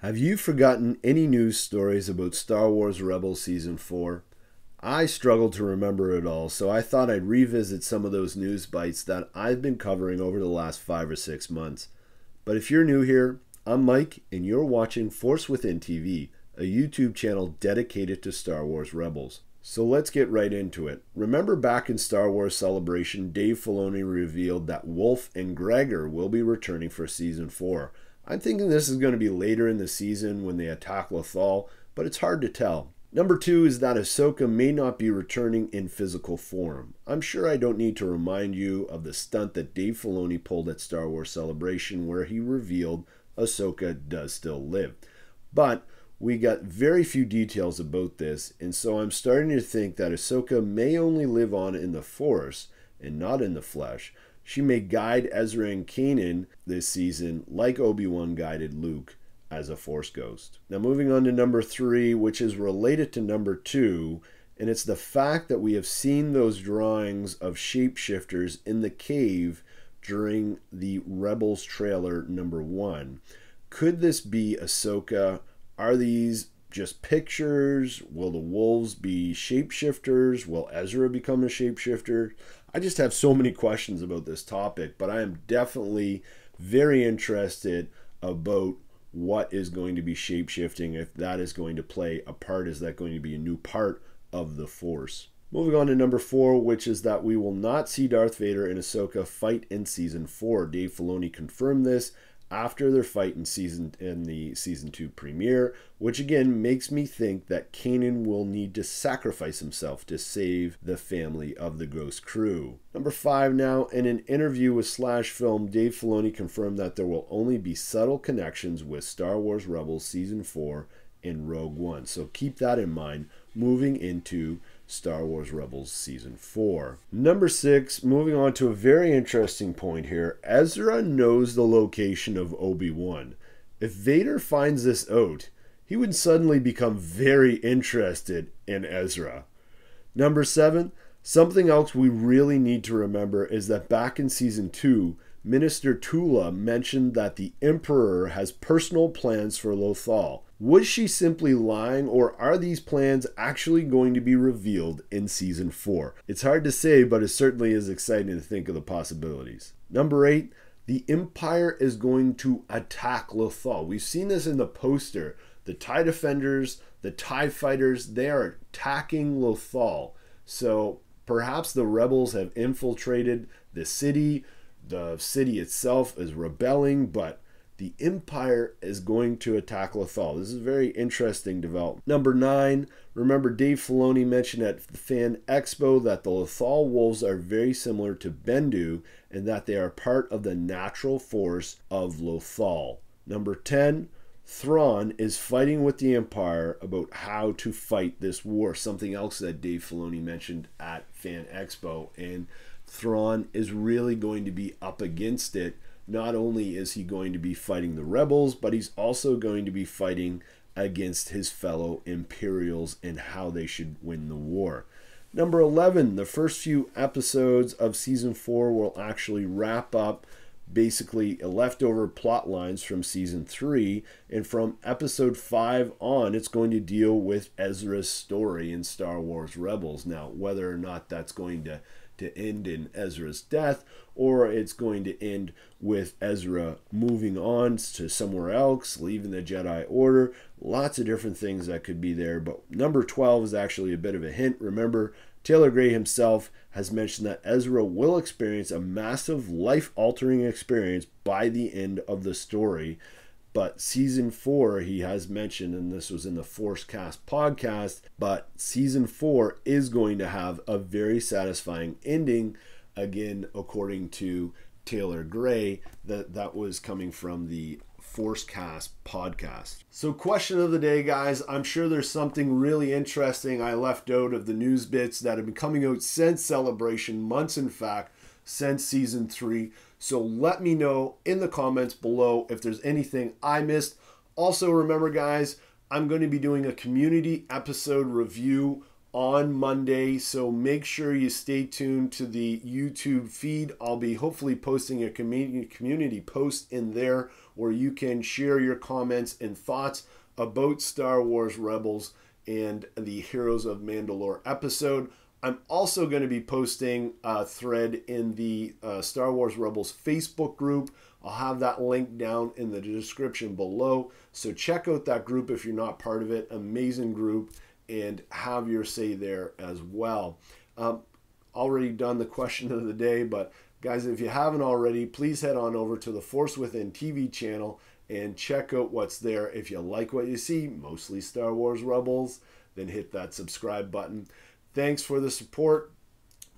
Have you forgotten any news stories about Star Wars Rebels Season 4? I struggled to remember it all, so I thought I'd revisit some of those news bites that I've been covering over the last 5 or 6 months. But if you're new here, I'm Mike, and you're watching Force Within TV, a YouTube channel dedicated to Star Wars Rebels. So let's get right into it. Remember back in Star Wars Celebration, Dave Filoni revealed that Wolffe and Gregor will be returning for Season 4. I'm thinking this is going to be later in the season when they attack Lothal, but it's hard to tell. Number 2 is that Ahsoka may not be returning in physical form. I'm sure I don't need to remind you of the stunt that Dave Filoni pulled at Star Wars Celebration where he revealed Ahsoka does still live. But we got very few details about this, and so I'm starting to think that Ahsoka may only live on in the Force and not in the flesh. She may guide Ezra and Kanan this season like Obi-Wan guided Luke as a Force ghost. Now moving on to number 3, which is related to number 2, and it's the fact that we have seen those drawings of shapeshifters in the cave during the Rebels trailer number 1. Could this be Ahsoka? Are these just pictures? Will the wolves be shapeshifters? Will Ezra become a shapeshifter? I just have so many questions about this topic, but I am definitely very interested about what is going to be shapeshifting, if that is going to play a part. Is that going to be a new part of the Force? Moving on to number 4, which is that we will not see Darth Vader and Ahsoka fight in Season 4. Dave Filoni confirmed this after their fight in the Season 2 premiere, which again makes me think that Kanan will need to sacrifice himself to save the family of the Ghost Crew. Number 5 now, in an interview with Slash Film, Dave Filoni confirmed that there will only be subtle connections with Star Wars Rebels Season 4 and Rogue One. So keep that in mind moving into Star Wars Rebels Season 4. Number 6, moving on to a very interesting point here. Ezra knows the location of Obi-Wan. If Vader finds this out, he would suddenly become very interested in Ezra. Number 7, something else we really need to remember is that back in Season 2, Minister Tula mentioned that the Emperor has personal plans for Lothal. Was she simply lying, or are these plans actually going to be revealed in Season 4? It's hard to say, but it certainly is exciting to think of the possibilities. Number 8, the Empire is going to attack Lothal. We've seen this in the poster. The TIE Defenders, the TIE Fighters, they are attacking Lothal. So perhaps the rebels have infiltrated the city. The city itself is rebelling, but the Empire is going to attack Lothal. This is a very interesting development. Number 9, remember Dave Filoni mentioned at the Fan Expo that the Lothal wolves are very similar to Bendu and that they are part of the natural force of Lothal. Number 10, Thrawn is fighting with the Empire about how to fight this war. Something else that Dave Filoni mentioned at Fan Expo, and Thrawn is really going to be up against it. Not only is he going to be fighting the rebels, but he's also going to be fighting against his fellow Imperials and how they should win the war. Number 11, the first few episodes of Season 4 will actually wrap up basically leftover plot lines from Season 3, and from Episode 5 on, it's going to deal with Ezra's story in Star Wars Rebels. Now, whether or not that's going to end in Ezra's death, or it's going to end with Ezra moving on to somewhere else, leaving the Jedi Order. Lots of different things that could be there, but number 12 is actually a bit of a hint. Remember, Taylor Gray himself has mentioned that Ezra will experience a massive life-altering experience by the end of the story. But Season 4, he has mentioned, and this was in the Forcecast podcast, but Season 4 is going to have a very satisfying ending. Again, according to Taylor Gray, that was coming from the Forcecast podcast. So question of the day, guys. I'm sure there's something really interesting I left out of the news bits that have been coming out since Celebration, months in fact, since Season 3. So let me know in the comments below if there's anything I missed. Also remember, guys, I'm going to be doing a community episode review on Monday, so make sure you stay tuned to the YouTube feed. I'll be hopefully posting a community post in there where you can share your comments and thoughts about Star Wars Rebels and the Heroes of Mandalore episode. I'm also going to be posting a thread in the Star Wars Rebels Facebook group. I'll have that link down in the description below. So check out that group if you're not part of it. Amazing group, and have your say there as well. Already done the question of the day, but guys, if you haven't already, please head on over to the Force Within TV channel and check out what's there. If you like what you see, mostly Star Wars Rebels, then hit that subscribe button. Thanks for the support.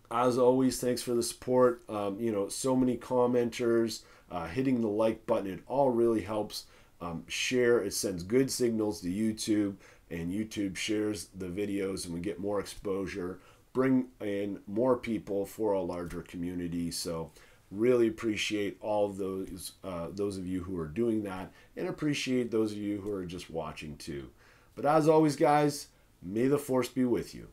As always, thanks for the support. So many commenters, hitting the like button, it all really helps. Share, it sends good signals to YouTube, and YouTube shares the videos, and we get more exposure, bring in more people for a larger community. So really appreciate all of those of you who are doing that, and appreciate those of you who are just watching too. But as always, guys, may the Force be with you.